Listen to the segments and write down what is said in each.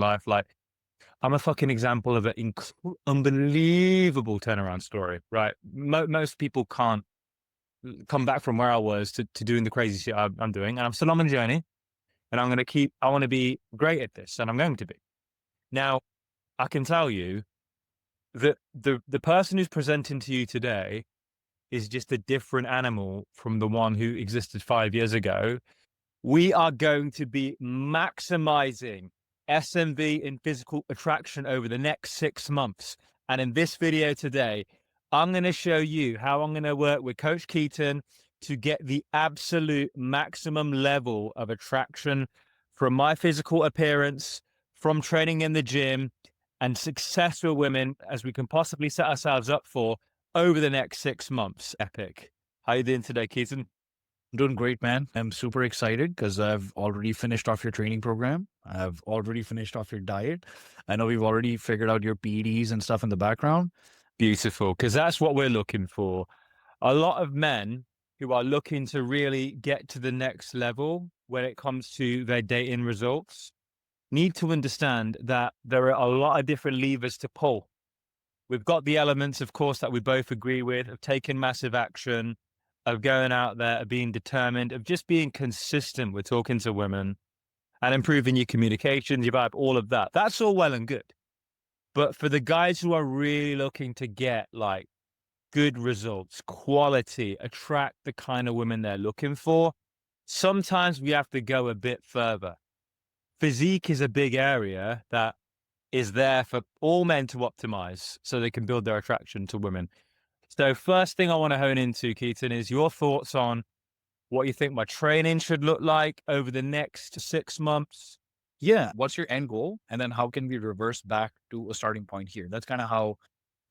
life. Like, I'm a fucking example of an unbelievable turnaround story, right? Most people can't come back from where I was to doing the crazy shit I'm doing. And I'm still on the journey, and I want to be great at this, and I'm going to be. Now, I can tell you that the person who's presenting to you today is just a different animal from the one who existed 5 years ago. We are going to be maximizing SMV in physical attraction over the next 6 months. And in this video today, I'm going to show you how I'm going to work with Coach Keaton to get the absolute maximum level of attraction from my physical appearance, from training in the gym, and successful women as we can possibly set ourselves up for over the next 6 months. Epic. How you doing today, Keaton? Doing great, man. I'm super excited because I've already finished off your training program. I've already finished off your diet. I know we've already figured out your PEDs and stuff in the background. Beautiful, because that's what we're looking for. A lot of men who are looking to really get to the next level when it comes to their dating results need to understand that there are a lot of different levers to pull. We've got the elements, of course, that we both agree with, of taking massive action, of going out there, of being determined, of just being consistent with talking to women and improving your communications, your vibe, all of that. That's all well and good. But for the guys who are really looking to get like good results, quality, attract the kind of women they're looking for, sometimes we have to go a bit further. Physique is a big area that is there for all men to optimize so they can build their attraction to women. So first thing I want to hone into, Keaton, is your thoughts on what you think my training should look like over the next 6 months. Yeah. What's your end goal? And then how can we reverse back to a starting point here? That's kind of how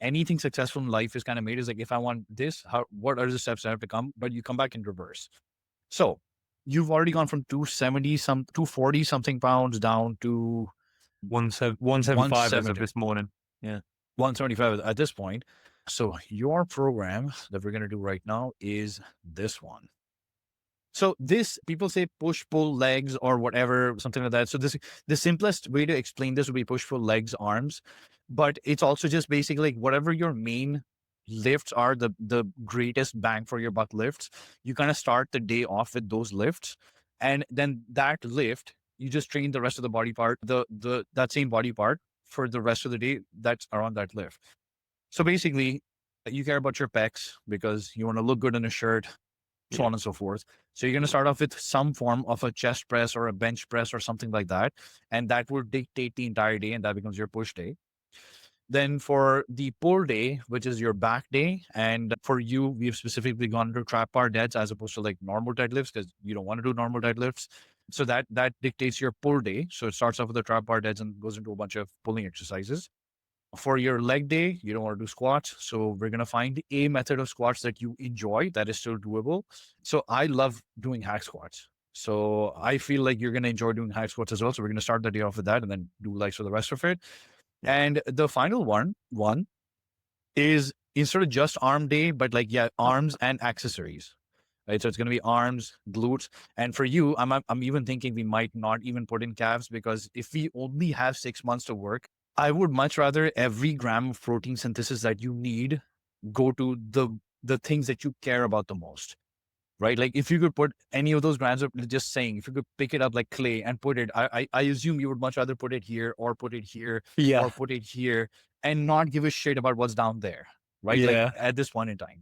anything successful in life is kind of made, is like, if I want this, what are the steps I have to come? But you come back in reverse. So you've already gone from 240 something pounds down to 175 as of 170. this morning. Yeah. 175 at this point. So your program that we're going to do right now is this one. So this, people say push, pull, legs or whatever, something like that. So the simplest way to explain this would be push, pull, legs, arms. But it's also just basically like whatever your main lifts are, the greatest bang for your buck lifts, you kind of start the day off with those lifts. And then that lift, you just train the rest of the body part, that same body part for the rest of the day that's around that lift. So basically, you care about your pecs because you want to look good in a shirt, so on and so forth. So you're going to start off with some form of a chest press or a bench press or something like that. And that will dictate the entire day, and that becomes your push day. Then for the pull day, which is your back day, and for you, we've specifically gone to trap bar deads as opposed to like normal deadlifts because you don't want to do normal deadlifts. So that dictates your pull day. So it starts off with the trap bar deads and goes into a bunch of pulling exercises. For your leg day, you don't want to do squats. So we're going to find a method of squats that you enjoy that is still doable. So I love doing hack squats. So I feel like you're going to enjoy doing hack squats as well. So we're going to start the day off with that and then do legs for the rest of it. And the final one is instead of just arm day, but like, arms and accessories. Right. So it's going to be arms, glutes. And for you, I'm even thinking we might not even put in calves, because if we only have 6 months to work, I would much rather every gram of protein synthesis that you need go to the things that you care about the most, right? Like if you could put any of those grams of, just saying, if you could pick it up like clay and put it, I assume you would much rather put it here or put it here or put it here and not give a shit about what's down there, right? Like at this point in time.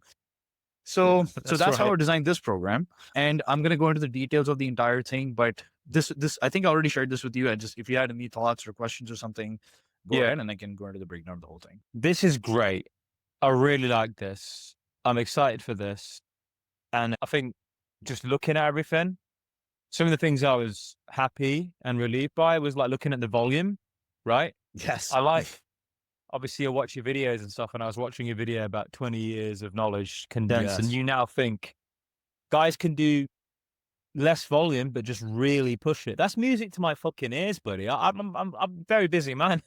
So that's how I designed this program. And I'm going to go into the details of the entire thing, but this, I think I already shared this with you. And just, if you had any thoughts or questions or something, go ahead and I can go into the breakdown of the whole thing. This is great. I really like this. I'm excited for this. And I think just looking at everything, some of the things I was happy and relieved by was like looking at the volume, right? Yes. Obviously I watch your videos and stuff, and I was watching your video about 20 years of knowledge condensed. And you now think guys can do less volume, but just really push it. That's music to my fucking ears, buddy. I'm very busy, man.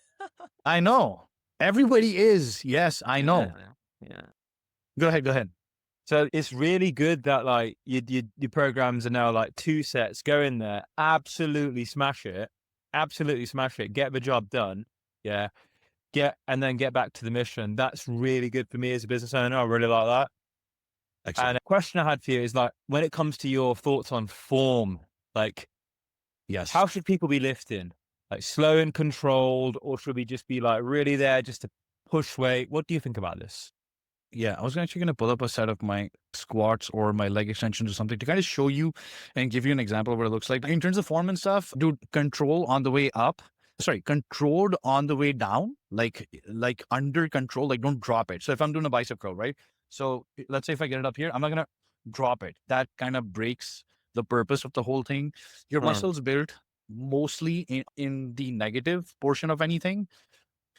I know. Everybody is. Yes, I know. Yeah. Go ahead. So it's really good that like your programs are now like 2 sets, go in there, absolutely smash it. absolutely smash it, get the job done. Yeah. And then get back to the mission. That's really good for me as a business owner. I really like that. And Excellent. a question I had for you is like, when it comes to your thoughts on form, like Yes. how should people be lifting? Like slow and controlled, or should we just be like really there just to push weight? What do you think about this? Yeah, I was actually going to pull up a set of my squats or my leg extensions or something to kind of show you and give you an example of what it looks like. In terms of form and stuff, dude, control on the way up. Sorry, controlled on the way down, like under control, like don't drop it. So if I'm doing a bicep curl, right? So let's say if I get it up here, I'm not gonna drop it. That kind of breaks the purpose of the whole thing. Your Mm. muscles built mostly in the negative portion of anything.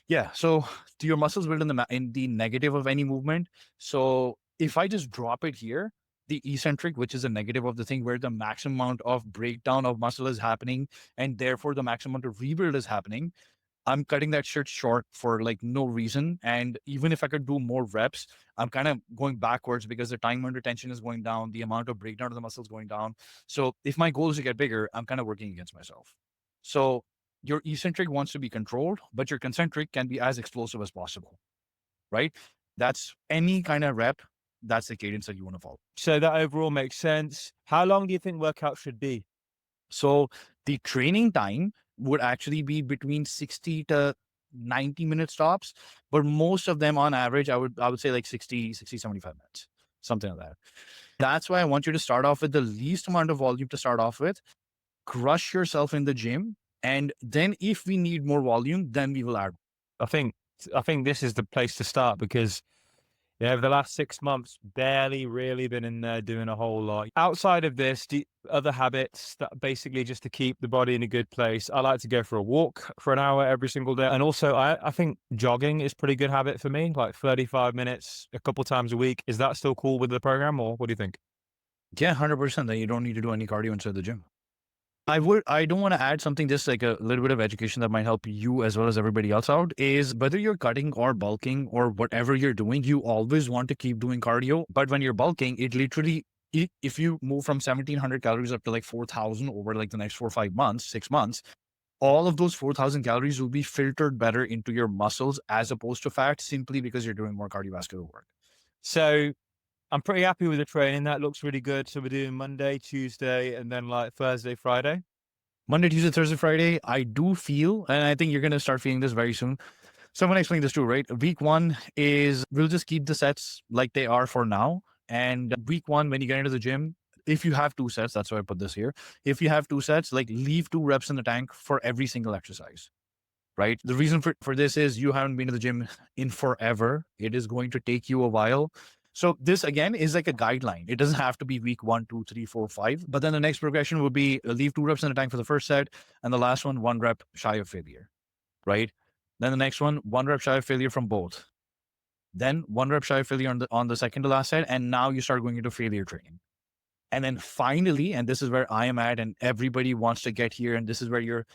Yeah. So your muscles build in in the negative of any movement. So if I just drop it here, the eccentric, which is a negative of the thing where the maximum amount of breakdown of muscle is happening, and therefore the maximum amount of rebuild is happening, I'm cutting that shit short for like no reason. And even if I could do more reps, I'm kind of going backwards because the time under tension is going down, the amount of breakdown of the muscles going down. So if my goal is to get bigger, I'm kind of working against myself. So your eccentric wants to be controlled, but your concentric can be as explosive as possible, right? That's any kind of rep. That's the cadence that you want to follow. So that overall makes sense. How long do you think workouts should be? So the training time would actually be between 60 to 90-minute stops, but most of them on average, I would say like 75 minutes, something like that. That's why I want you to start off with the least amount of volume to start off with, crush yourself in the gym. And then if we need more volume, then we will add. I think I think this is the place to start because yeah, over the last 6 months, barely really been in there doing a whole lot. Outside of this, other habits that basically just to keep the body in a good place. I like to go for a walk for an hour every single day. And also I think jogging is a pretty good habit for me, like 35 minutes a couple times a week. Is that still cool with the program or what do you think? Yeah, 100%. Then you don't need to do any cardio inside the gym. I don't want to add something, just like a little bit of education that might help you as well as everybody else out is whether you're cutting or bulking or whatever you're doing, you always want to keep doing cardio. But when you're bulking, it literally, if you move from 1700 calories up to like 4000 over like the next 4 or 5 months, 6 months, all of those 4000 calories will be filtered better into your muscles as opposed to fat simply because you're doing more cardiovascular work. So I'm pretty happy with the training. That looks really good. So we're doing Monday, Tuesday, and then like Thursday, Friday. Monday, Tuesday, Thursday, Friday, I do feel, and I think you're going to start feeling this very soon. So I'm going to explain this too, right? Week one is we'll just keep the sets like they are for now. And week one, when you get into the gym, if you have 2 sets, that's why I put this here. If you have 2 sets, like leave 2 reps in the tank for every single exercise, right? The reason for this is you haven't been to the gym in forever. It is going to take you a while. So this again is like a guideline. It doesn't have to be week 1, 2, 3, 4, 5. But then the next progression would be leave 2 reps in the tank for the first set, and the last one 1 rep shy of failure, right? Then the next one 1 rep shy of failure from both. Then 1 rep shy of failure on the second to last set, and now you start going into failure training. And then finally, and this is where I am at, and everybody wants to get here, and this is where you're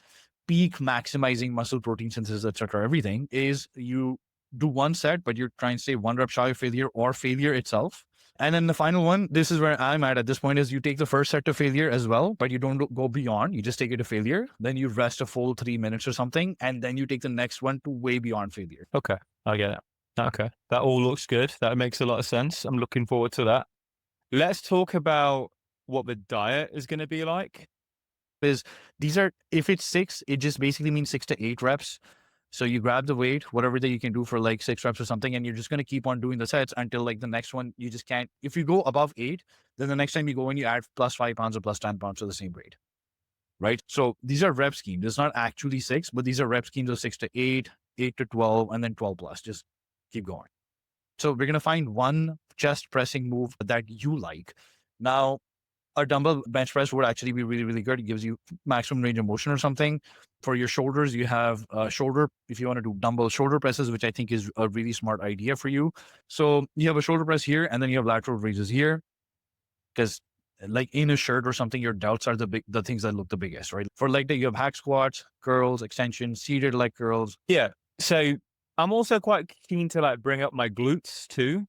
peak maximizing muscle protein synthesis, etc. Everything is you do 1 set, but you're trying to stay 1 rep shy of failure or failure itself. And then the final one, this is where I'm at this point, is you take the first set to failure as well, but you don't go beyond. You just take it to failure. Then you rest a full 3 minutes or something. And then you take the next one to way beyond failure. Okay. I get it. Okay. That all looks good. That makes a lot of sense. I'm looking forward to that. Let's talk about what the diet is going to be like. Is these are, if it's 6, it just basically means 6 to 8 reps. So you grab the weight, whatever that you can do for like 6 reps or something, and you're just going to keep on doing the sets until like the next one, you just can't. If you go above 8, then the next time you go and you add plus 5 pounds or plus 10 pounds to the same weight, right? So these are rep schemes. It's not actually 6, but these are rep schemes of 6 to 8, 8 to 12, and then 12 plus. Just keep going. So we're going to find one chest pressing move that you like. Now, a dumbbell bench press would actually be really, really good. It gives you maximum range of motion or something. For your shoulders, you have shoulder, if you want to do dumbbell shoulder presses, which I think is a really smart idea for you. So you have a shoulder press here, and then you have lateral raises here. Because like in a shirt or something, your delts are the things that look the biggest, right? For leg day, you have hack squats, curls, extensions, seated leg curls. Yeah. So I'm also quite keen to like bring up my glutes too.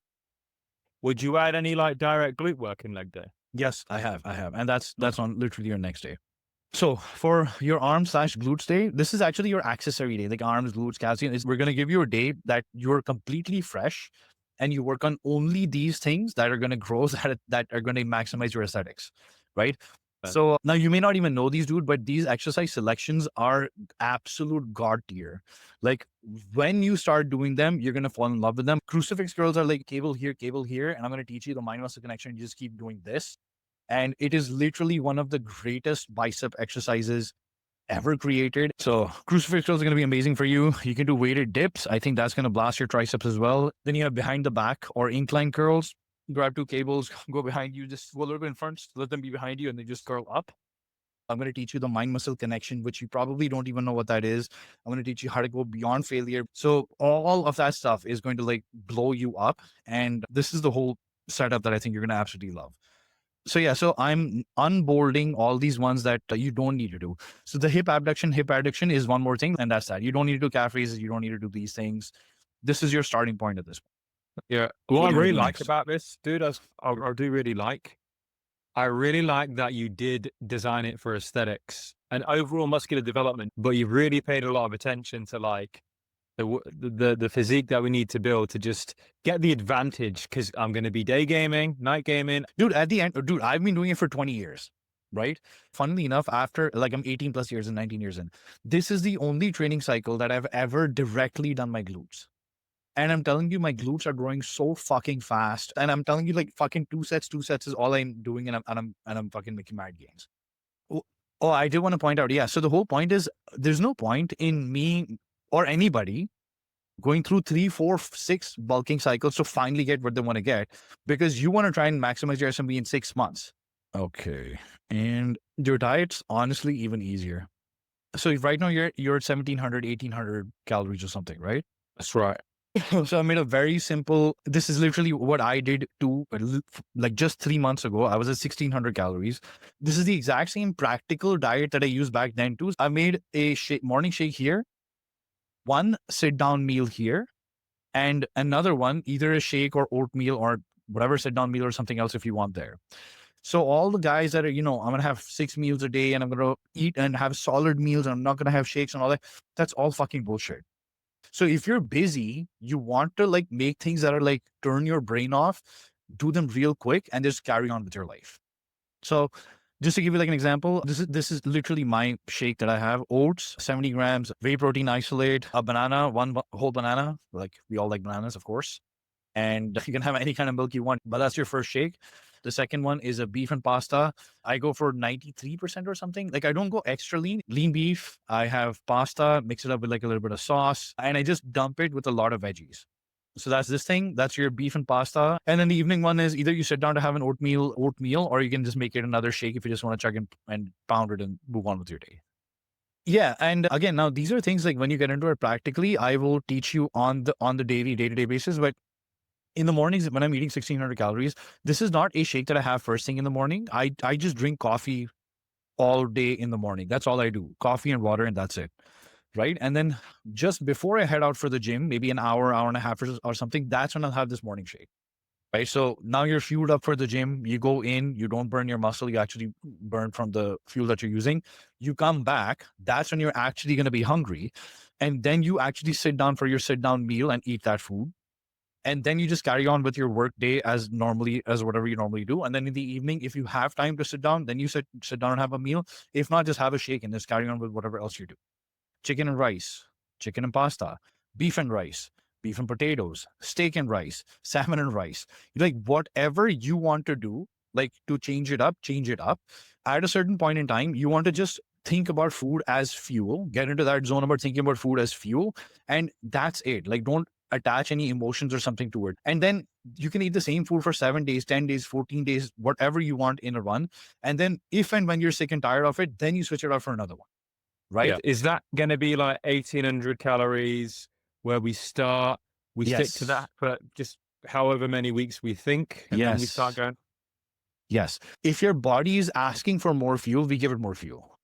Would you add any like direct glute work in leg day? Yes, I have. And that's on literally your next day. So for your arm/glutes day, this is actually your accessory day, like arms, glutes, calcium. We're going to give you a day that you're completely fresh and you work on only these things that are going to grow, that are going to maximize your aesthetics, right? So now you may not even know these, dude, but these exercise selections are absolute god tier. Like when you start doing them, you're going to fall in love with them. Crucifix curls are like cable here, and I'm going to teach you the mind muscle connection. You just keep doing this. And it is literally one of the greatest bicep exercises ever created. So crucifix curls are going to be amazing for you. You can do weighted dips. I think that's going to blast your triceps as well. Then you have behind the back or incline curls. Grab two cables, go behind you, just go a little bit in front, let them be behind you, and they just curl up. I'm going to teach you the mind muscle connection, which you probably don't even know what that is. I'm going to teach you how to go beyond failure. So all of that stuff is going to like blow you up. And this is the whole setup that I think you're going to absolutely love. So yeah, so I'm unbolding all these ones that you don't need to do. So the hip abduction is one more thing, and that's that. You don't need to do calf raises. You don't need to do these things. This is your starting point at this point. Yeah. What What I do you want really to do like next? about this, dude, I do really like. I really like that you did design it for aesthetics and overall muscular development, but you've really paid a lot of attention to like the physique that we need to build to just get the advantage. Because I'm going to be day gaming, night gaming. Dude, at the end, dude, I've been doing it for 20 years, right? Funnily enough, after like I'm 18 plus years and 19 years in, this is the only training cycle that I've ever directly done my glutes. And I'm telling you, my glutes are growing so fucking fast. And I'm telling you, like fucking two sets is all I'm doing, and I'm fucking making mad gains. Oh, oh, I do want to point out, yeah. So the whole point is, there's no point in me or anybody going through 3, 4, 6 bulking cycles to finally get what they want to get, because you want to try and maximize your SMB in 6 months. Okay. And your diet's honestly even easier. So if right now you're at 1700, 1800 calories or something, right? That's right. So I made a very simple, this is literally what I did too, like just 3 months ago. I was at 1600 calories. This is the exact same practical diet that I used back then too. I made a morning shake here, one sit down meal here, and another one, either a shake or oatmeal or whatever sit down meal or something else if you want there. So all the guys that are, I'm going to have 6 meals a day and I'm going to eat and have solid meals and I'm not going to have shakes and all that. That's all fucking bullshit. So if you're busy, you want to like make things that are like turn your brain off, do them real quick and just carry on with your life. So just to give you like an example, this is literally my shake that I have: oats, 70 grams, whey protein isolate, a banana, one whole banana. Like we all like bananas, of course. And you can have any kind of milk you want, but that's your first shake. The second one is a beef and pasta. I go for 93% or something. Like I don't go extra lean beef. I have pasta, mix it up with like a little bit of sauce, and I just dump it with a lot of veggies. So that's this thing. That's your beef and pasta. And then the evening one is either you sit down to have an oatmeal, or you can just make it another shake if you just want to chug and pound it and move on with your day. Yeah. And again, now these are things like when you get into it practically, I will teach you on the day-to-day basis. But in the mornings when I'm eating 1600 calories, this is not a shake that I have first thing in the morning. I just drink coffee all day in the morning. That's all I do. Coffee and water, and that's it. Right. And then just before I head out for the gym, maybe an hour and a half or something, that's when I'll have this morning shake. Right. So now you're fueled up for the gym. You go in, you don't burn your muscle. You actually burn from the fuel that you're using. You come back. That's when you're actually going to be hungry. And then you actually sit down for your sit down meal and eat that food. And then you just carry on with your work day as whatever you normally do. And then in the evening, if you have time to sit down, then you sit down and have a meal. If not, just have a shake and just carry on with whatever else you do. Chicken and rice, chicken and pasta, beef and rice, beef and potatoes, steak and rice, salmon and rice. Like whatever you want to do, like to change it up, change it up. At a certain point in time, you want to just think about food as fuel, get into that zone about thinking about food as fuel. And that's it. Like don't attach any emotions or something to it. And then you can eat the same food for 7 days, 10 days, 14 days, whatever you want in a run. And then if and when you're sick and tired of it, then you switch it out for another one. Right? Yeah. Is that going to be like 1800 calories where we start? We stick to Yes. that for just however many weeks we think, and then we start Yes. going. Yes. If your body is asking for more fuel, we give it more fuel.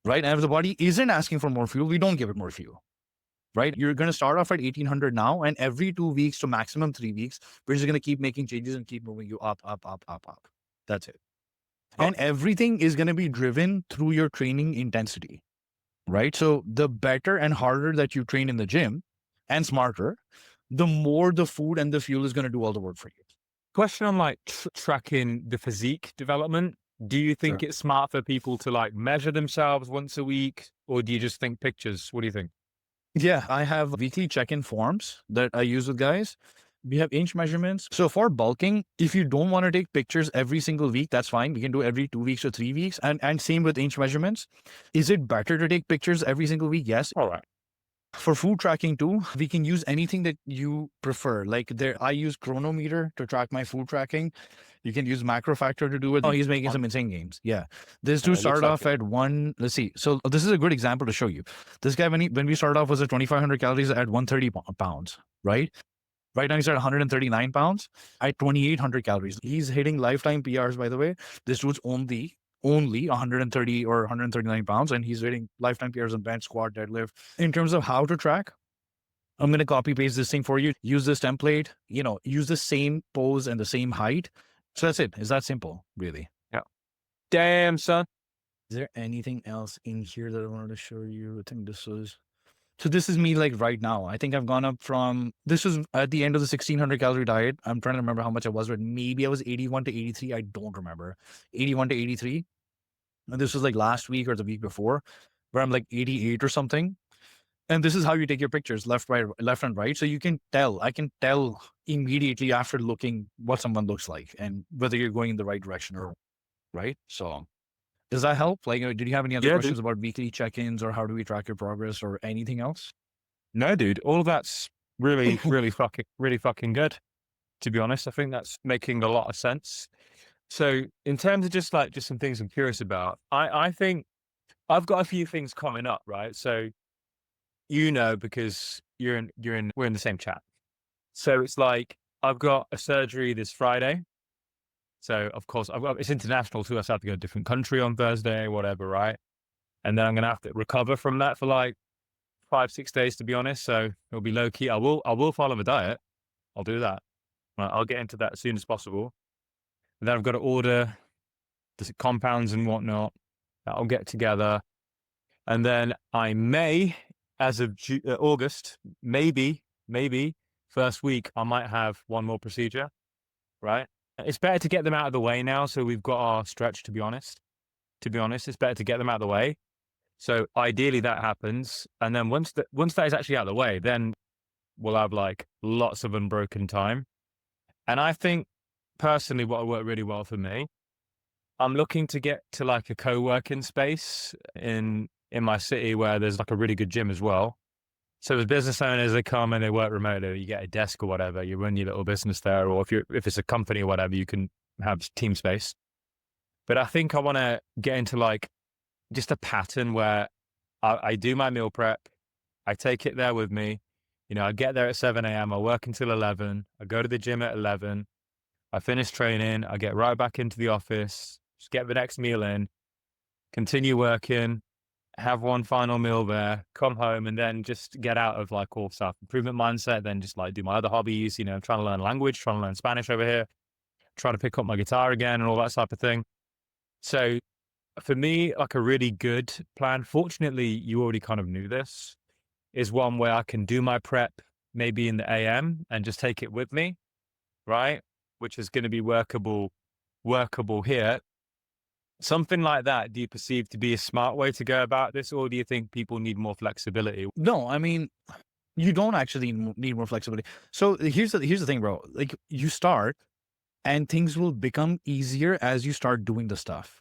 Right. And if the body isn't asking for more fuel, we don't give it more fuel. Right. You're going to start off at 1800 now, and every 2 weeks to maximum 3 weeks, we're just going to keep making changes and keep moving you up, up, up, up, up. That's it. Oh, And everything is going to be driven through your training intensity, right? So the better and harder that you train in the gym and smarter, the more the food and the fuel is going to do all the work for you. question on like tracking the physique development. Do you think Sure. it's smart for people to like measure themselves once a week, or do you just think pictures? What do you think? Yeah, I have weekly check-in forms that I use with guys. We have inch measurements. So for bulking, if you don't want to take pictures every single week, that's fine. We can do every 2 weeks or 3 weeks. And same with inch measurements. Is it better to take pictures every single week? Yes. All right. For food tracking too, we can use anything that you prefer. Like I use Chronometer to track my food tracking. You can use Macro Factor to do it. Oh, he's making some insane games. Yeah. This dude It looks started like off it. at one. Let's see. So this is a good example to show you. This guy, when we started off, was at 2,500 calories at 130 pounds, right? Right now he's at 139 pounds at 2,800 calories. He's hitting lifetime PRs, by the way. This dude's only 130 or 139 pounds, and he's hitting lifetime PRs on bench, squat, deadlift. In terms of how to track, I'm going to copy paste this thing for you. Use this template, use the same pose and the same height. So that's it. It's that simple, really. Yeah. Damn, son. Is there anything else in here that I wanted to show you? I think so this is me like right now. I think I've gone up this was at the end of the 1,600 calorie diet. I'm trying to remember how much I was, but maybe I was 81 to 83. I don't remember. 81 to 83. And this was like last week or the week before, where I'm like 88 or something. And this is how you take your pictures, left, right, left and right. So I can tell immediately after looking what someone looks like and whether you're going in the right direction or right. So does that help? Like, did you have any other Yeah, questions dude. about weekly check-ins or how do we track your progress or anything else? No, dude. All of that's really, really fucking good. To be honest, I think that's making a lot of sense. So, in terms of just some things I'm curious about, I think I've got a few things coming up, right? So, because we're in the same chat. So it's like I've got a surgery this Friday. So of course it's international too. I have to go to a different country on Thursday, whatever, right? And then I'm gonna have to recover from that for like 5, 6 days, to be honest. So it'll be low key. I will follow the diet. I'll do that. I'll get into that as soon as possible. And then I've got to order the compounds and whatnot. That'll get together. And then I may, as of August, maybe first week, I might have one more procedure, right? It's better to get them out of the way now. So we've got our stretch, to be honest. It's better to get them out of the way. So ideally that happens. And then once that is actually out of the way, then we'll have like lots of unbroken time. And I think personally, what will work really well for me, I'm looking to get to like a co-working space in my city where there's like a really good gym as well. So as business owners, they come and they work remotely. You get a desk or whatever. You run your little business there, or if it's a company or whatever, you can have team space. But I think I want to get into like just a pattern where I do my meal prep. I take it there with me. I get there at 7 a.m. I work until 11. I go to the gym at 11. I finish training. I get right back into the office, just get the next meal in, continue working, have one final meal there, come home, and then just get out of like all self-improvement mindset, then just like do my other hobbies, trying to learn language, trying to learn Spanish over here, trying to pick up my guitar again and all that type of thing. So for me, like a really good plan, fortunately, you already kind of knew this, is one where I can do my prep maybe in the AM and just take it with me, right? Which is going to be workable here. Something like that, do you perceive to be a smart way to go about this, or do you think people need more flexibility? No, I mean, you don't actually need more flexibility. So here's the thing, bro. Like you start and things will become easier as you start doing the stuff.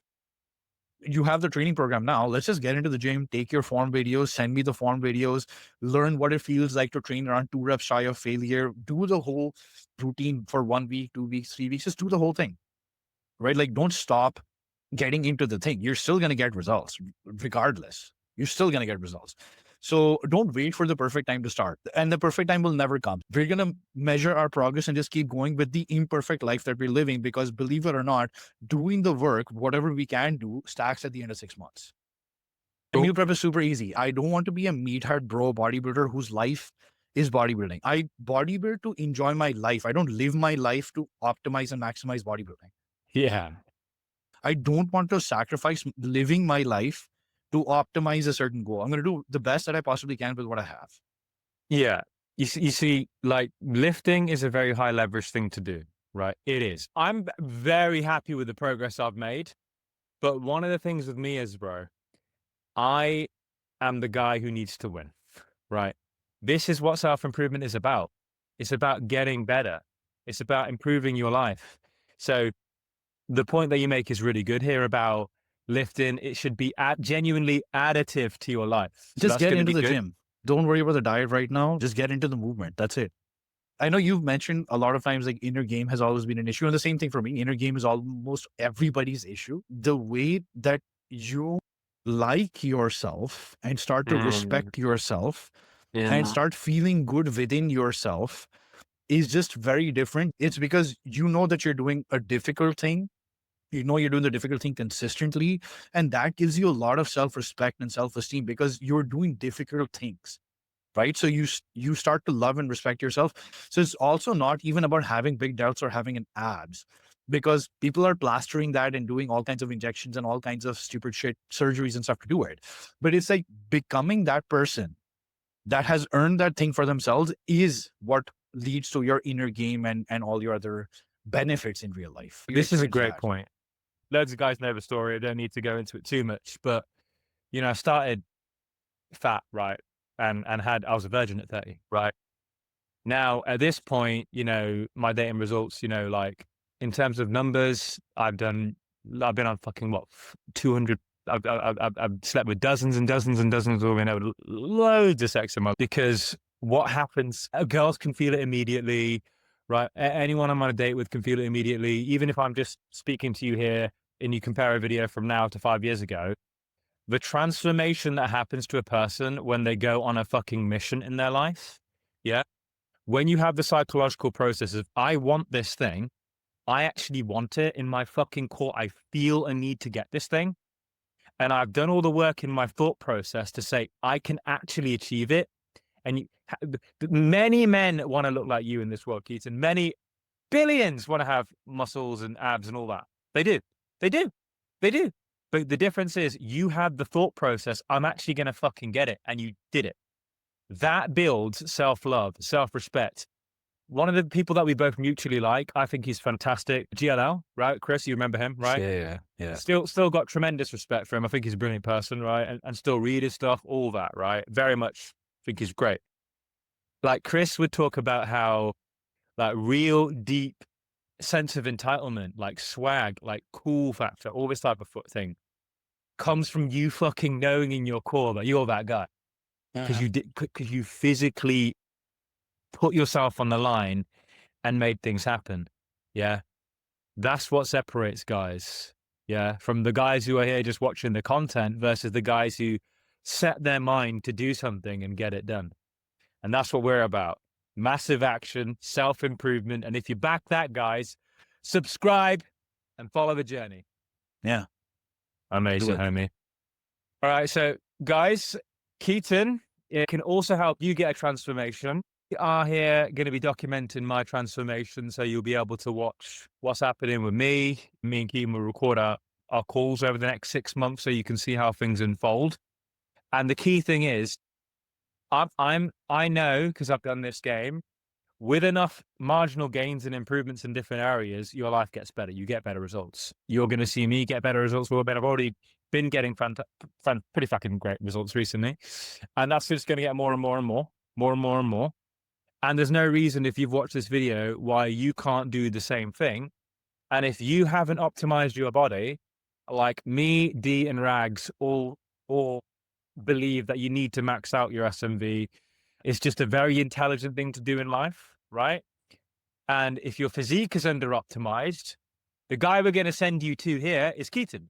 You have the training program now. Let's just get into the gym, take your form videos, send me the form videos, learn what it feels like to train around 2 reps shy of failure, do the whole routine for 1 week, 2 weeks, 3 weeks, just do the whole thing, right? Like don't stop getting into the thing. You're still going to get results regardless. You're still going to get results. So don't wait for the perfect time to start. And the perfect time will never come. We're going to measure our progress and just keep going with the imperfect life that we're living, because believe it or not, doing the work, whatever we can do, stacks at the end of 6 months. And Cool. meal prep is super easy. I don't want to be a meathead bro bodybuilder whose life is bodybuilding. I bodybuild to enjoy my life. I don't live my life to optimize and maximize bodybuilding. Yeah. I don't want to sacrifice living my life to optimize a certain goal. I'm going to do the best that I possibly can with what I have. Yeah. You see, like lifting is a very high leverage thing to do, right? It is. I'm very happy with the progress I've made. But one of the things with me is, bro, I am the guy who needs to win, right? This is what self-improvement is about. It's about getting better. It's about improving your life. So the point that you make is really good here about lifting. It should be genuinely additive to your life. So Just that's get going to into be the good. gym. Don't worry about the diet right now. Just get into the movement. That's it. I know you've mentioned a lot of times like inner game has always been an issue. And the same thing for me. Inner game is almost everybody's issue. The way that you like yourself and start to respect yourself and start feeling good within yourself is just very different. It's because you know that you're doing a difficult thing. You know you're doing the difficult thing consistently. And that gives you a lot of self-respect and self-esteem because you're doing difficult things. Right. So you start to love and respect yourself. So it's also not even about having big delts or having an abs, because people are plastering that and doing all kinds of injections and all kinds of stupid shit surgeries and stuff to do it. But it's like becoming that person that has earned that thing for themselves is what leads to your inner game and all your other benefits in real life. You This is a experience great that. point. Loads of guys know the story. I don't need to go into it too much, but I started fat, right? And I was a virgin at 30, right? Now, at this point, my dating results, like in terms of numbers, I've been on fucking what, 200. I've slept with dozens and dozens and dozens of women, had loads of sex in my, because what happens, girls can feel it immediately, right? Anyone I'm on a date with can feel it immediately. Even if I'm just speaking to you here and you compare a video from now to 5 years ago, the transformation that happens to a person when they go on a fucking mission in their life. Yeah. When you have the psychological process of, I want this thing, I actually want it in my fucking core. I feel a need to get this thing. And I've done all the work in my thought process to say, I can actually achieve it. And many men want to look like you in this world, Keaton. Many billions want to have muscles and abs and all that. They do. They do. They do. But the difference is you had the thought process, I'm actually going to fucking get it. And you did it. That builds self-love, self-respect. One of the people that we both mutually like, I think he's fantastic. GLL, right? Chris, you remember him, right? Yeah. Still got tremendous respect for him. I think he's a brilliant person, right? And still read his stuff, all that, right? Very much think he's great. Like Chris would talk about how like real deep sense of entitlement, like swag, like cool factor, all this type of thing comes from you fucking knowing in your core that you're that guy. Because you physically put yourself on the line and made things happen. Yeah. That's what separates guys. Yeah. From the guys who are here just watching the content versus the guys who set their mind to do something and get it done. And that's what we're about. Massive action, self-improvement. And if you back that, guys, subscribe and follow the journey. Yeah. Amazing, Do it. homie. All right. So guys, Keaton, it can also help you get a transformation. We are here going to be documenting my transformation, so you'll be able to watch what's happening with me. Me and Keaton will record our calls over the next 6 months, so you can see how things unfold. And the key thing is, I know, because I've done this game, with enough marginal gains and improvements in different areas, your life gets better. You get better results. You're going to see me get better results. I've already been getting pretty fucking great results recently. And that's just going to get more and more and more, more and more and more. And there's no reason, if you've watched this video, why you can't do the same thing. And if you haven't optimized your body, like me, D, and Rags all believe that you need to max out your SMV. It's just a very intelligent thing to do in life, right? And if your physique is under optimized, the guy we're going to send you to here is Keaton.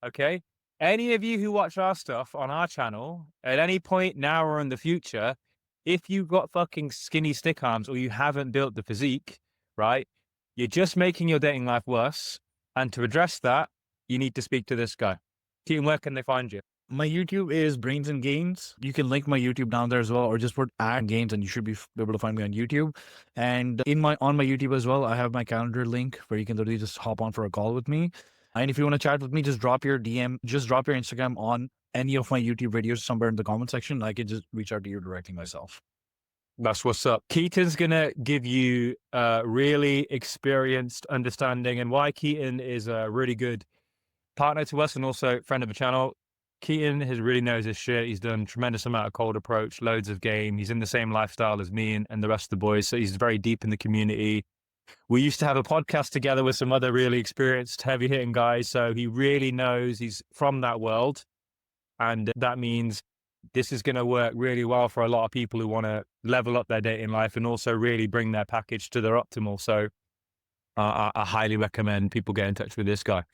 Okay. Any of you who watch our stuff on our channel at any point now or in the future, if you've got fucking skinny stick arms or you haven't built the physique, right, you're just making your dating life worse. And to address that, you need to speak to this guy. Keaton, where can they find you? My YouTube is Brains and Gains. You can link my YouTube down there as well, or just put @gains and you should be able to find me on YouTube. And on my YouTube as well, I have my calendar link where you can literally just hop on for a call with me. And if you want to chat with me, just drop your DM, just drop your Instagram on any of my YouTube videos somewhere in the comment section. I can just reach out to you directly myself. That's what's up. Keaton's going to give you a really experienced understanding and why Keaton is a really good partner to us and also friend of the channel. Keaton really knows his shit. He's done tremendous amount of cold approach, loads of game. He's in the same lifestyle as me and the rest of the boys. So he's very deep in the community. We used to have a podcast together with some other really experienced heavy hitting guys. So he really knows, he's from that world. And that means this is going to work really well for a lot of people who want to level up their dating life and also really bring their package to their optimal. So I highly recommend people get in touch with this guy.